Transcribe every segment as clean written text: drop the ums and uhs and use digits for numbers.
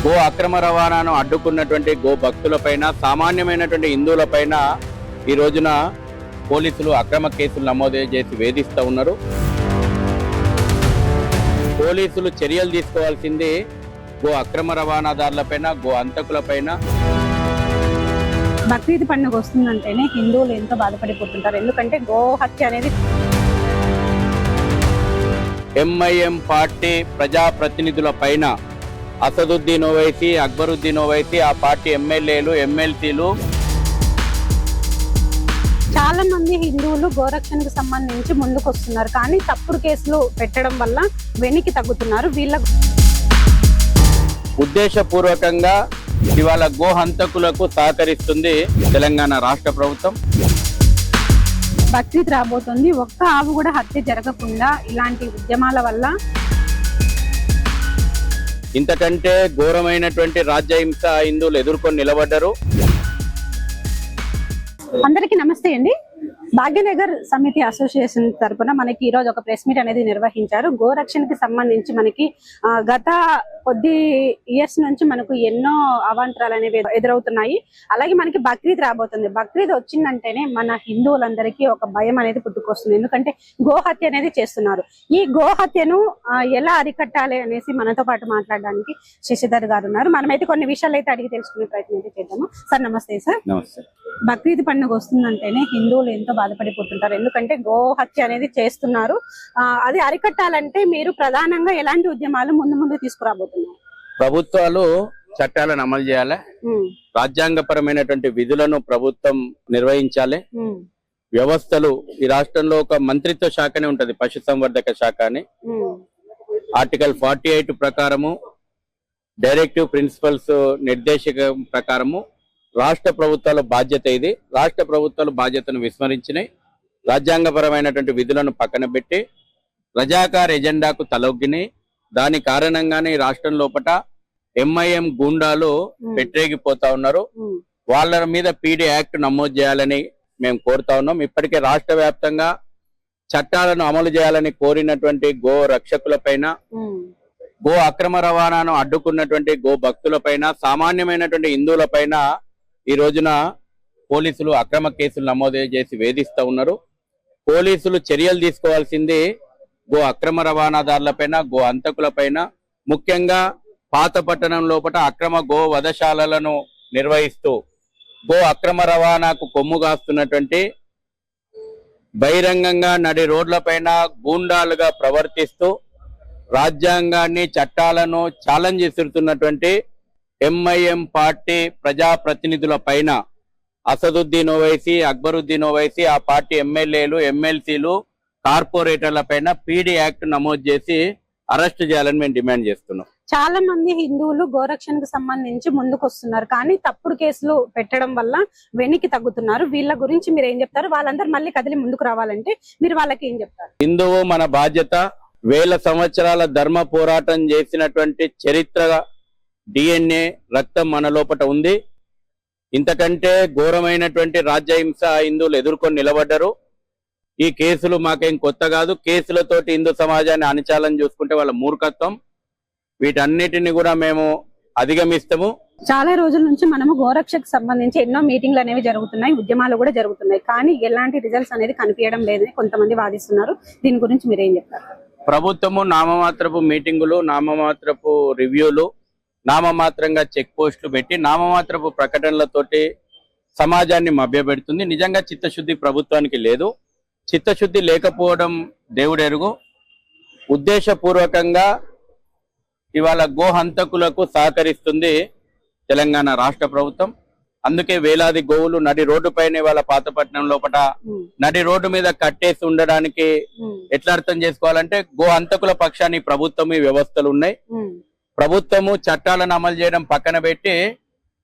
Go అక్రమ రవాణాను అడ్డుకున్నటువంటి go భక్తులపైన, సామాన్యమైనటువంటి హిందువులపైన ఈ రోజున పోలీసులు అక్రమ కేసులు నమోదు చేసి వేధిస్తూ ఉన్నారు. పోలీసులు చర్యలు తీసుకోవాల్సింది గో అక్రమ రవాణాదారులపైన, గో హంతకులపైన. బక్రీద్ పండుగ వస్తుందంటేనే హిందువులు ఎంతో బాధపడిపోతుంటారు. ఎందుకంటే గో హత్య అనేది ఎంఐఎం పార్టీ ప్రజాప్రతినిధుల పైన అసదుద్దీన్ ఓవైసీ, అక్బరుద్దీన్ ఓవైసీ, ఆ పార్టీ ఎమ్మెల్యేలు, ఎమ్మెల్సీలు, చాలా మంది హిందువులు గోరక్షణకు సంబంధించి ముందుకు వస్తున్నారు. కానీ తప్పుడు కేసులు పెట్టడం వల్ల వెనక్కి తగ్గుతున్నారు. వీళ్ళ ఉద్దేశపూర్వకంగా ఇవాళ గో హంతకులకు సహకరిస్తుంది తెలంగాణ రాష్ట్ర ప్రభుత్వం. బక్రీద్ రాబోతుంది. ఒక్క ఆవు కూడా హత్య జరగకుండా ఇలాంటి ఉద్యమాల వల్ల ఇంతకంటే ఘోరమైనటువంటి రాజ్యహింస హిందువులు ఎదుర్కొని నిలబడ్డారు. అందరికీ నమస్తే అండి. భాగ్యనగర్ సమితి అసోసియేషన్ తరఫున మనకి ఈ రోజు ఒక ప్రెస్ మీట్ అనేది నిర్వహించారు. గోరక్షణకి సంబంధించి మనకి గత కొద్ది ఇయర్స్ నుంచి మనకు ఎన్నో అవాంతరాలు అనేవి ఎదురవుతున్నాయి. అలాగే మనకి బక్రీద్ రాబోతుంది. బక్రీద్ వచ్చిందంటేనే మన హిందువులందరికీ ఒక భయం అనేది పుట్టుకొస్తుంది. ఎందుకంటే గోహత్య అనేది చేస్తున్నారు. ఈ గోహత్యను ఎలా అరికట్టాలి అనేసి మనతో పాటు మాట్లాడడానికి శశిధర్ గారు ఉన్నారు. మనమైతే కొన్ని విషయాలు అయితే అడిగి తెలుసుకునే ప్రయత్నం అయితే చేద్దాము. సార్ నమస్తే. సార్ నమస్తే. బక్రీద్ పండుగ వస్తుందంటేనే హిందువులు ఎంతో బాధపడిపోతుంటారు. ఎందుకంటే గో హత్య అనేది చేస్తున్నారు. అది అరికట్టాలంటే మీరు ప్రధానంగా ఎలాంటి ఉద్యమాలు ముందు తీసుకురాబోతున్నారు? ప్రభుత్వాలు చట్టాలను అమలు చేయాలి. రాజ్యాంగపరమైనటువంటి విధులను ప్రభుత్వం నిర్వహించాలి. వ్యవస్థలు ఈ రాష్ట్రంలో ఒక మంత్రిత్వ శాఖనే ఉంటది, పశుసంవర్ధక శాఖ అని. ఆర్టికల్ 48 ప్రకారము, డైరెక్టివ్ ప్రిన్సిపల్స్ నిర్దేశకం ప్రకారము రాష్ట్ర ప్రభుత్వాల బాధ్యత ఇది. రాష్ట్ర ప్రభుత్వాలు బాధ్యతను విస్మరించినాయి. రాజ్యాంగపరమైనటువంటి విధులను పక్కన పెట్టి రజాకార్ ఎజెండాకు తలొగ్గినాయి. దాని కారణంగానే ఈ రాష్ట్రం లోపల ఎంఐఎం గూండాలు పెట్టేగిపోతా ఉన్నారు. వాళ్ళ మీద పీడీ యాక్ట్ నమోదు చేయాలని మేము కోరుతా ఉన్నాం. ఇప్పటికే రాష్ట్ర వ్యాప్తంగా చట్టాలను అమలు చేయాలని కోరినటువంటి గో రక్షకులపైన, గో అక్రమ రవాణాను అడ్డుకున్నటువంటి గో భక్తులపైన, సామాన్యమైనటువంటి హిందువులపైన ఈ రోజున పోలీసులు అక్రమ కేసులు నమోదు చేసి వేధిస్తూ ఉన్నారు. పోలీసులు చర్యలు తీసుకోవాల్సింది గో అక్రమ రవాణాదారులపైన, గో హంతకులపైన. ముఖ్యంగా పాత పట్టణం లోపల అక్రమ గో వధశాలలను నిర్వహిస్తూ గో అక్రమ రవాణాకు కొమ్ము కాస్తున్నటువంటి, బహిరంగంగా నడి రోడ్లపైన గూండాలుగా ప్రవర్తిస్తూ రాజ్యాంగాన్ని, చట్టాలను ఛాలెంజ్ చేస్తున్నటువంటి ఎంఐఎం పార్టీ ప్రజాప్రతినిధుల పైన అసదుద్దీన్ ఓవైసీ, అక్బరుద్దీన్ ఓవైసీ, ఆ పార్టీ ఎమ్మెల్యేలు, ఎమ్మెల్సీలు, కార్పొరేటర్ల పైన పీడీ యాక్ట్ నమోదు చేసి అరెస్ట్ చేయాలని మేము డిమాండ్ చేస్తున్నాం. చాలా మంది హిందువులు గోరక్షణకు సంబంధించి ముందుకు వస్తున్నారు. కానీ తప్పుడు కేసులు పెట్టడం వల్ల వెనక్కి తగ్గుతున్నారు. వీళ్ళ గురించి మీరు ఏం చెప్తారు? వాళ్ళందరూ మళ్ళీ కదిలి ముందుకు రావాలంటే మీరు వాళ్ళకి ఏం చెప్తారు? హిందువు మన బాధ్యత. వేల సంవత్సరాల ధర్మ పోరాటం చేసినటువంటి చరిత్ర, డిఎన్ఏ, రక్తం మన లోపల ఉంది. ఇంతకంటే ఘోరమైనటువంటి రాజ్యహింస హిందువులు ఎదుర్కొని నిలబడ్డారు. ఈ కేసులు మాకేం కొత్త కాదు. కేసులతోటి హిందూ సమాజాన్ని అణచాలని చూసుకుంటే వాళ్ళ మూర్ఖత్వం. వీటన్నిటిని కూడా మేము అధిగమిస్తాము. చాలా రోజుల నుంచి మనము గోరక్షకు సంబంధించి ఎన్నో మీటింగ్లు అనేవి జరుగుతున్నాయి, ఉద్యమాలు కూడా జరుగుతున్నాయి. కానీ ఎలాంటి రిజల్ట్స్ అనేది కనిపించడం లేదని కొంతమంది వాదిస్తున్నారు. దీని గురించి మీరు ఏం చెప్తారు? ప్రభుత్వము నామమాత్రపు మీటింగులు, నామమాత్రపు రివ్యూలు, నామమాత్రంగా చెక్ పోస్టులు పెట్టి నామమాత్రపు ప్రకటనలతోటి సమాజాన్ని మభ్యపెడుతుంది. నిజంగా చిత్తశుద్ధి ప్రభుత్వానికి లేదు. చిత్తశుద్ధి లేకపోవడం దేవుడెరుగు. ఉద్దేశపూర్వకంగా ఇవాళ గో హంతకులకు సహకరిస్తుంది తెలంగాణ రాష్ట్ర ప్రభుత్వం. అందుకే వేలాది గోవులు నడి రోడ్డు పైన వాళ్ళ పాతపట్నం లోపల నడి రోడ్డు మీద కట్టేసి ఉండడానికి ఎట్లా అర్థం చేసుకోవాలంటే, గో హంతకుల పక్షాన్ని ప్రభుత్వం, ఈ వ్యవస్థలు ఉన్నాయి. ప్రభుత్వము చట్టాలను అమలు చేయడం పక్కన పెట్టి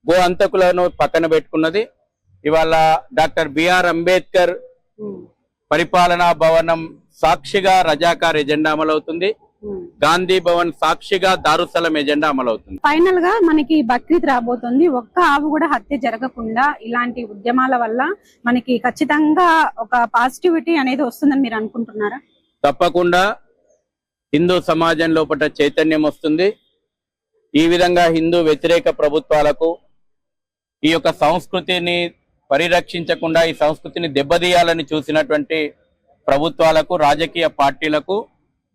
గో హంతకులను పక్కన పెట్టుకున్నది. ఇవాళ డాక్టర్ బిఆర్ అంబేద్కర్ పరిపాలనా భవనం సాక్షిగా రజాకార్ ఎజెండా అమలవుతుంది. గాంధీ భవన్ సాక్షిగా దారుసలం ఎజెండా అమలవుతుంది. ఫైనల్ గా మనకి బక్రీద్ రాబోతుంది. ఒక్క ఆవు కూడా హత్య జరగకుండా ఇలాంటి ఉద్యమాల వల్ల మనకి ఖచ్చితంగా ఒక పాజిటివిటీ అనేది వస్తుందని మీరు అనుకుంటున్నారా? తప్పకుండా హిందూ సమాజం లోపల చైతన్యం వస్తుంది. ఈ విధంగా హిందూ వ్యతిరేక ప్రభుత్వాలకు ఈ యొక్క సంస్కృతిని పరిరక్షించకుండా ఈ సంస్కృతిని దెబ్బతీయాలని చూసినటువంటి ప్రభుత్వాలకు, రాజకీయ పార్టీలకు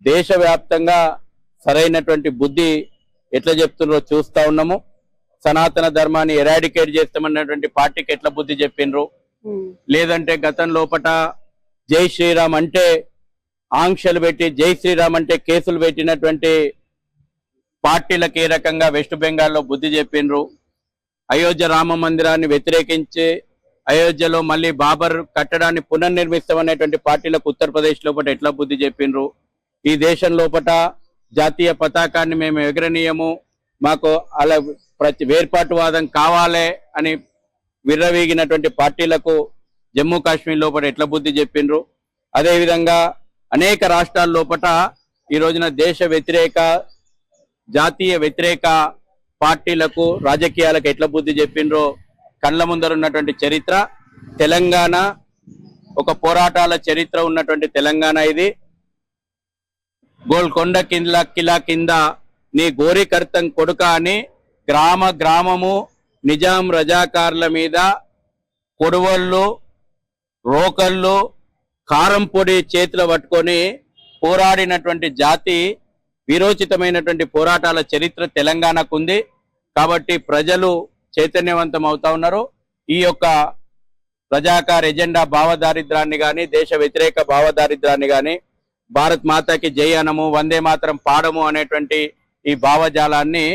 దేశవ్యాప్తంగా సరైనటువంటి బుద్ధి ఎట్లా చెప్తున్నారో చూస్తా ఉన్నాము. సనాతన ధర్మాన్ని ఎరాడికేట్ చేస్తామన్నటువంటి పార్టీకి ఎట్లా బుద్ధి చెప్పిండ్రు, లేదంటే గతం లోపట జై శ్రీరామ్ అంటే ఆంక్షలు పెట్టి, జై శ్రీరామ్ అంటే కేసులు పెట్టినటువంటి పార్టీలకు ఏ రకంగా వెస్ట్ బెంగాల్లో బుద్ధి చెప్పిండ్రు, అయోధ్య రామ మందిరాన్ని వ్యతిరేకించి అయోధ్యలో మళ్ళీ బాబర్ కట్టడాన్ని పునర్నిర్మిస్తామనేటువంటి పార్టీలకు ఉత్తరప్రదేశ్ లోపల ఎట్లా బుద్ధి చెప్పిండ్రు, ఈ దేశం లోపల జాతీయ పతాకాన్ని మేము ఎగరనీయము, మాకు అలా వేర్పాటువాదం కావాలి అని విర్రవీగినటువంటి పార్టీలకు జమ్మూ కాశ్మీర్ లోపల ఎట్లా బుద్ధి చెప్పిండ్రు. అదేవిధంగా అనేక రాష్ట్రాల లోపల ఈ రోజున దేశ వ్యతిరేక, జాతీయ వ్యతిరేక పార్టీలకు, రాజకీయాలకు ఎట్లా బుద్ధి చెప్పిండ్రో కళ్ళ ముందర ఉన్నటువంటి చరిత్ర. తెలంగాణ ఒక పోరాటాల చరిత్ర ఉన్నటువంటి తెలంగాణ ఇది. గోల్కొండ కిలా కింద నీ గోరికర్తం కొడుక అని గ్రామ గ్రామము నిజాం రజాకార్ల మీద కొడువళ్ళు, రోకళ్ళు, కారం పొడి చేతిలో పట్టుకొని పోరాడినటువంటి జాతి, వీరోచితమైనటువంటి పోరాటాల చరిత్ర తెలంగాణకు ఉంది. కాబట్టి ప్రజలు చైతన్యవంతం అవుతా ఉన్నారు. ఈ యొక్క రజాకార్ ఎజెండా భావదారిద్రాన్ని కానీ, దేశ వ్యతిరేక భావదారిద్రాన్ని కానీ, భారత్ మాతాకి జై అనము, వందే మాతరం పాడము అనేటువంటి ఈ భావజాలాన్ని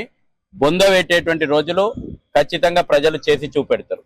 బొందబెట్టేటువంటి రోజులు ఖచ్చితంగా ప్రజలు చేసి చూపెడతారు.